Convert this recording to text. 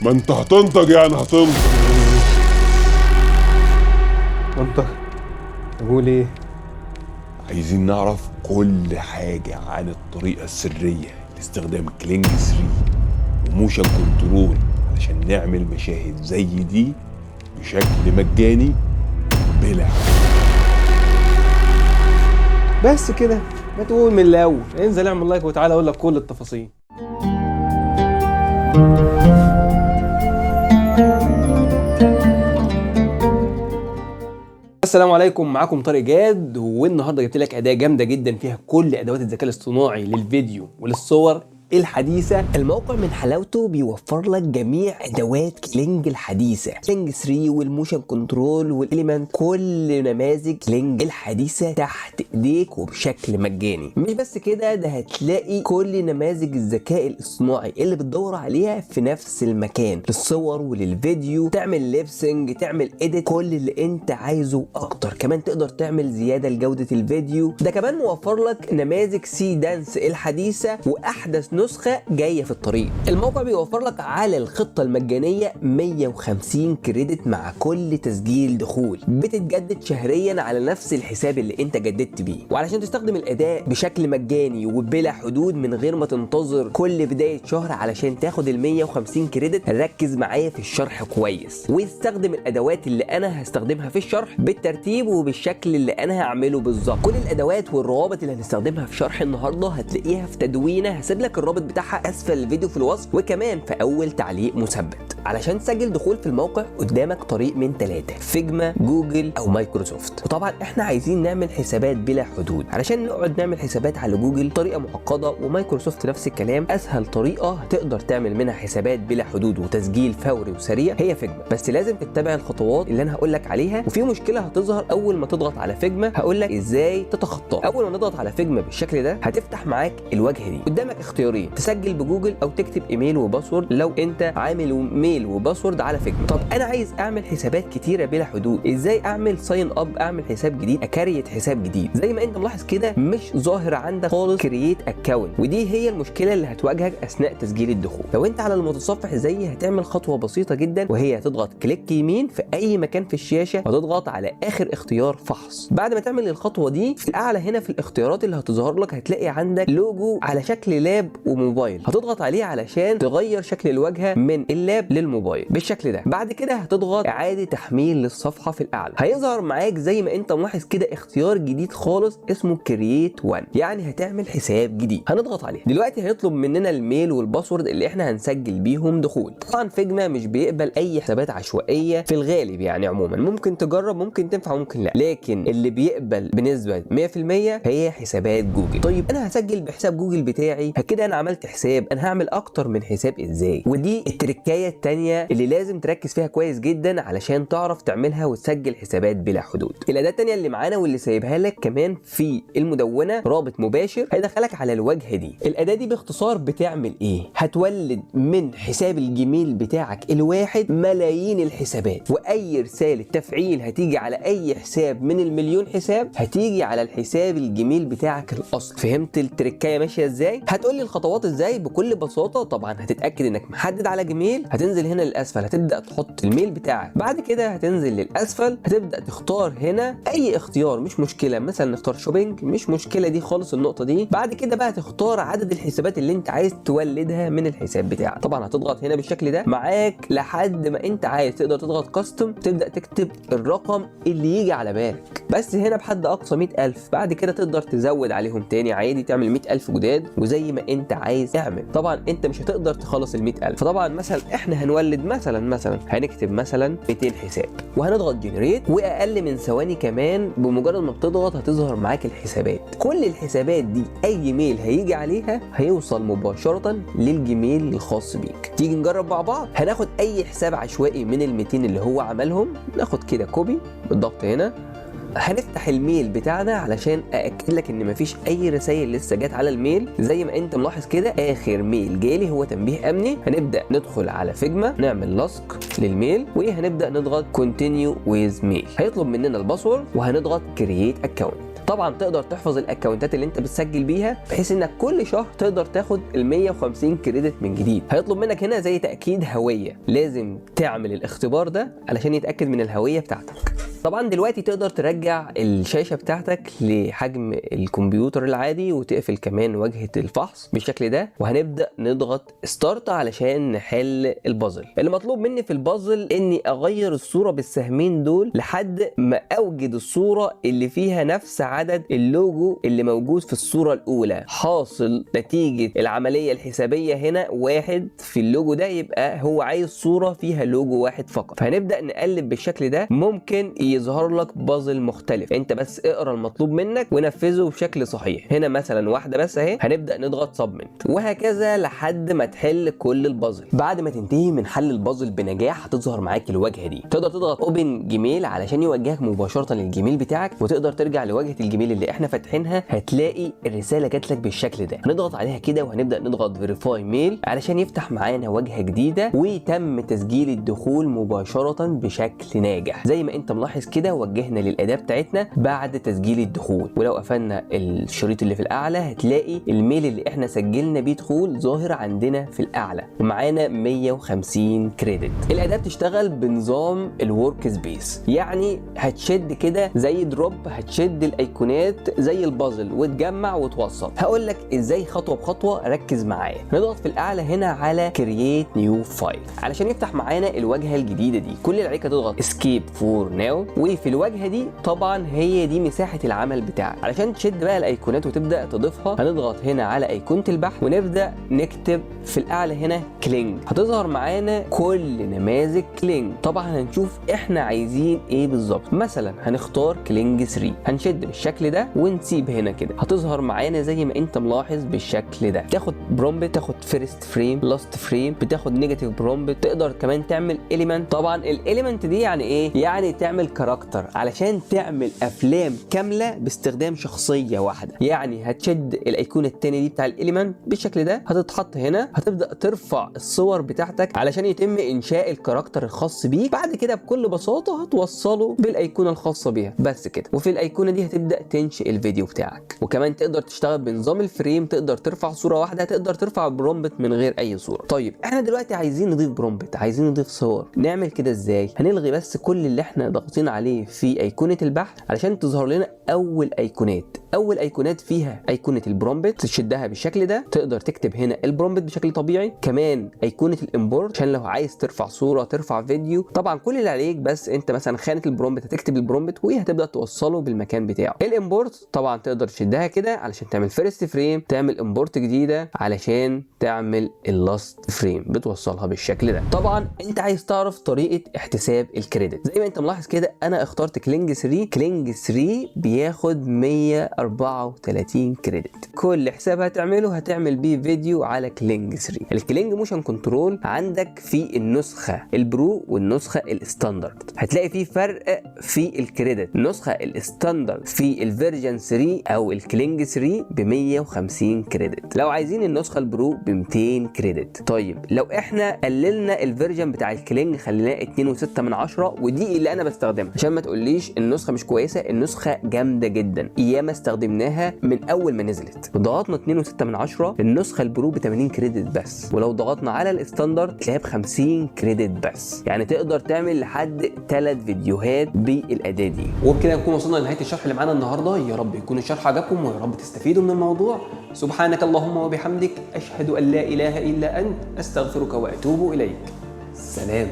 ما انت هتنطق يعني هتنطق. منطق. اقول ايه؟ عايزين نعرف كل حاجة عن الطريقة السرية لاستخدام كلينج 3 وموشن كنترول علشان نعمل مشاهد زي دي بشكل مجاني بلا. بس كده، ما تقول من الاول. انزل اعمل لايك وتعالى اقول لك كل التفاصيل. السلام عليكم، معاكم طارق جاد، والنهارده جبت لك اداه جامده جدا فيها كل ادوات الذكاء الاصطناعي للفيديو وللصور الحديثة. الموقع من حلاوته بيوفر لك جميع ادوات كلينج الحديثة، كلينج 3 والموشن كنترول والاليمنت، كل نماذج كلينج الحديثة تحت ايديك وبشكل مجاني. مش بس كده، ده هتلاقي كل نماذج الذكاء الاصطناعي اللي بتدور عليها في نفس المكان، للصور وللفيديو، تعمل ليبسنج، تعمل اديت، كل اللي انت عايزه اكتر. كمان تقدر تعمل زيادة لجودة الفيديو. ده كمان موفر لك نماذج سي دانس الحديثة واحدث نسخة جاية في الطريق. الموقع بيوفر لك على الخطة المجانية 150 كريدت مع كل تسجيل دخول، بتتجدد شهريا على نفس الحساب اللي انت جددت بيه. وعلشان تستخدم الاداة بشكل مجاني وبلا حدود من غير ما تنتظر كل بداية شهر علشان تاخد ال 150 كريدت، ركز معايا في الشرح كويس واستخدم الادوات اللي انا هستخدمها في الشرح بالترتيب وبالشكل اللي انا هعمله بالظبط. كل الادوات والروابط اللي هنستخدمها في شرح النهارده هتلاقيها في تدوينه، هسيب لك الرابط بتاعها اسفل الفيديو في الوصف، وكمان في اول تعليق مثبت. علشان تسجل دخول في الموقع قدامك طريق من 3: فيجما، جوجل او مايكروسوفت. وطبعا احنا عايزين نعمل حسابات بلا حدود. علشان نقعد نعمل حسابات على جوجل طريقه معقده، ومايكروسوفت نفس الكلام. اسهل طريقه هتقدر تعمل منها حسابات بلا حدود وتسجيل فوري وسريع هي فيجما، بس لازم تتبع الخطوات اللي انا هقول لك عليها. وفي مشكله هتظهر اول ما تضغط على فيجما، هقول لك ازاي تتخطاها. اول ما نضغط على فيجما بالشكل ده هتفتح معاك الواجهه دي. قدامك اختيارين: تسجل بجوجل او تكتب ايميل وباسورد لو انت عامل ميل وباسورد على فيجما. طب انا عايز اعمل حسابات كتيره بلا حدود، ازاي اعمل ساين اب، اعمل حساب جديد، اكريت حساب جديد؟ زي ما انت ملاحظ كده مش ظاهر عندك خالص كرييت اكونت، ودي هي المشكله اللي هتواجهك اثناء تسجيل الدخول. لو انت على المتصفح زي هتعمل خطوه بسيطه جدا، وهي هتضغط كليك يمين في اي مكان في الشاشه وتضغط على اخر اختيار فحص. بعد ما تعمل الخطوه دي، في الاعلى هنا في الاختيارات اللي هتظهر لك هتلاقي عندك لوجو على شكل لاب وموبايل، هتضغط عليه علشان تغير شكل الواجهه من اللاب للموبايل بالشكل ده. بعد كده هتضغط اعاده تحميل للصفحه في الاعلى، هيظهر معاك زي ما انت ملاحظ كده اختيار جديد خالص اسمه كرييت 1، يعني هتعمل حساب جديد. هنضغط عليه. دلوقتي هيطلب مننا الميل والباسورد اللي احنا هنسجل بيهم دخول. طبعا فيجما مش بيقبل اي حسابات عشوائيه في الغالب، يعني عموما ممكن تجرب، ممكن تنفع ممكن لا، لكن اللي بيقبل بنسبه 100% هي حسابات جوجل. طيب انا هسجل بحساب جوجل بتاعي، كده انا عملت حساب، انا هعمل اكتر من حساب ازاي؟ ودي التركايه الثانيه اللي لازم تركز فيها كويس جدا علشان تعرف تعملها وتسجل حسابات بلا حدود. الاداه الثانيه اللي معانا واللي سايبها لك كمان في المدونه رابط مباشر هيدخلك على الواجهه دي. الاداه دي باختصار بتعمل ايه؟ هتولد من حساب الجيميل بتاعك الواحد ملايين الحسابات، واي رساله تفعيل هتيجي على اي حساب من المليون حساب هتيجي على الحساب الجيميل بتاعك الاصلي. فهمت التركايه ماشيه ازاي؟ هتقول لي الخطوات ازاي؟ بكل بساطه طبعا هتتاكد انك محدد على جيميل، هتنزل هنا للاسفل هتبدا تحط الميل بتاعك. بعد كده هتنزل للاسفل هتبدا تختار هنا اي اختيار، مش مشكله، مثلا نختار شوبينج، مش مشكله دي خالص النقطه دي. بعد كده بقى تختار عدد الحسابات اللي انت عايز تولدها من الحساب بتاعك. طبعا هتضغط هنا بالشكل ده معاك لحد ما انت عايز، تقدر تضغط كاستم تبدا تكتب الرقم اللي يجي على بالك، بس هنا بحد اقصى 100,000. بعد كده تقدر تزود عليهم تاني عادي، تعمل 100,000 جداد وزي ما انت عايز تعمل. طبعا انت مش هتقدر تخلص ال 100,000، فطبعا مثلا احنا هنولد مثلا هنكتب مثلا 200 حساب وهنضغط جنريت، واقل من ثواني كمان بمجرد ما بتضغط هتظهر معاك الحسابات. كل الحسابات دي اي ميل هيجي عليها هيوصل مباشره للجيميل الخاص بيك. تيجي نجرب مع بعض. هناخد اي حساب عشوائي من ال 200 اللي هو عملهم، ناخد كده كوبي بالضغط هنا، هنفتح الميل بتاعنا علشان ااكد لك ان مفيش اي رسائل لسه جت على الميل. زي ما انت ملاحظ كده اخر ميل جالي هو تنبيه امني. هنبدا ندخل على فيجما، نعمل لصق للميل وهنبدا نضغط كونتينيو ويز ميل، هيطلب مننا الباسورد وهنضغط كرييت اكونت. طبعا تقدر تحفظ الاكونتات اللي انت بتسجل بيها بحيث انك كل شهر تقدر تاخد ال 150 كريدت من جديد. هيطلب منك هنا زي تاكيد هويه، لازم تعمل الاختبار ده علشان يتاكد من الهويه بتاعتك. طبعا دلوقتي تقدر ترجع الشاشة بتاعتك لحجم الكمبيوتر العادي وتقفل كمان واجهة الفحص بالشكل ده، وهنبدأ نضغط ستارت علشان نحل البازل. اللي مطلوب مني في البازل اني اغير الصورة بالسهمين دول لحد ما اوجد الصورة اللي فيها نفس عدد اللوجو اللي موجود في الصورة الاولى. حاصل نتيجة العملية الحسابية هنا 1 في اللوجو ده، يبقى هو عايز صورة فيها لوجو واحد فقط. فهنبدأ نقلب بالشكل ده، ممكن يظهر لك بازل مختلف، انت بس اقرا المطلوب منك ونفذه بشكل صحيح. هنا مثلا واحده بس اهي، هنبدا نضغط سبمنت، وهكذا لحد ما تحل كل البازل. بعد ما تنتهي من حل البازل بنجاح هتظهر معاك الواجهه دي. تقدر تضغط اوبن جيميل علشان يوجهك مباشره للجيميل بتاعك، وتقدر ترجع لواجهه الجيميل اللي احنا فاتحينها. هتلاقي الرساله جات لك بالشكل ده، هنضغط عليها كده وهنبدا نضغط فيريفاي ميل علشان يفتح معانا واجهه جديده ويتم تسجيل الدخول مباشره بشكل ناجح. زي ما انت ملاحظ كده وجهنا للاداه بتاعتنا بعد تسجيل الدخول. ولو قفلنا الشريط اللي في الاعلى هتلاقي الميل اللي احنا سجلنا بيه دخول ظاهر عندنا في الاعلى، ومعانا 150 كريدت. الاداه بتشتغل بنظام الورك سبيس، يعني هتشد كده زي دروب، هتشد الايقونات زي البازل وتجمع وتوصل. هقول لك ازاي خطوه بخطوه، ركز معايا. نضغط في الاعلى هنا على كرييت نيو فايل علشان يفتح معانا الواجهه الجديده دي. كل اللي عليك تضغط اسكيب فور ناو، وفي الواجهه دي طبعا هي دي مساحه العمل بتاعك. علشان تشد بقى الايقونات وتبدا تضيفها هنضغط هنا على ايقونه البحث ونبدا نكتب في الاعلى هنا كلينج. هتظهر معانا كل نماذج كلينج. طبعا هنشوف احنا عايزين ايه بالظبط. مثلا هنختار كلينج 3، هنشد بالشكل ده ونسيب هنا كده. هتظهر معانا زي ما انت ملاحظ بالشكل ده. تاخد برومبت، تاخد فيرست فريم، لاست فريم، بتاخد نيجاتيف برومبت. تقدر كمان تعمل اليمنت. طبعا الاليمنت دي يعني ايه؟ يعني تعمل كاركتر علشان تعمل افلام كامله باستخدام شخصيه واحده. يعني هتشد الايقونه الثانيه دي بتاع الاليمنت بالشكل ده، هتتحط هنا، هتبدا ترفع الصور بتاعتك علشان يتم انشاء الكاركتر الخاص بيك. بعد كده بكل بساطه هتوصله بالايقونه الخاصه بيها بس كده، وفي الايقونه دي هتبدا تنشئ الفيديو بتاعك. وكمان تقدر تشتغل بنظام الفريم، تقدر ترفع صوره واحده، تقدر ترفع برومبت من غير اي صوره. طيب احنا دلوقتي عايزين نضيف برومبت، عايزين نضيف صور. نعمل كده ازاي؟ هنلغي بس كل اللي احنا ضاغطين عليه في ايقونه البحث علشان تظهر لنا اول ايقونات فيها ايقونه البرومبت. تشدها بالشكل ده، تقدر تكتب هنا البرومبت بشكل طبيعي. كمان ايقونه الامبورت عشان لو عايز ترفع صوره، ترفع فيديو. طبعا كل اللي عليك بس انت مثلا خانه البرومبت هتكتب البرومبت وهي هتبدا توصله بالمكان بتاعه. الامبورت طبعا تقدر تشدها كده علشان تعمل فيرست فريم، تعمل امبورت جديده علشان تعمل اللاست فريم، بتوصلها بالشكل ده. طبعا انت عايز تعرف طريقه احتساب الكريدت. زي ما انت ملاحظ كده انا اخترت كلينج 3. كلينج 3 بياخد 134 كريدت. كل حساب هتعمله هتعمل بيه فيديو على كلينج 3. الكلينج موشن كنترول عندك في النسخه البرو والنسخه الستاندرد، هتلاقي فيه فرق في الكريدت. النسخه الستاندرد في الفيرجن 3 او الكلينج 3 ب 150 كريدت. لو عايزين النسخه البرو ب 200 كريدت. طيب لو احنا قللنا الفيرجن بتاع الكلينج خليناه 2.6، ودي اللي انا بستخدمها عشان ما تقوليش النسخه مش كويسه، النسخه جامده جدا، ايام استخدمناها من اول ما نزلت. ضغطنا 2.6، النسخه البرو ب 80 كريدت بس، ولو ضغطنا على الستاندرد تلاقيها ب 50 كريدت بس. يعني تقدر تعمل لحد 3 فيديوهات بالاداه دي. وبكده نكون وصلنا لنهايه الشرح اللي معانا النهارده. يا رب يكون الشرح عجبكم ويا رب تستفيدوا من الموضوع. سبحانك اللهم وبحمدك، اشهد ان لا اله الا انت، استغفرك واتوب اليك. سلام.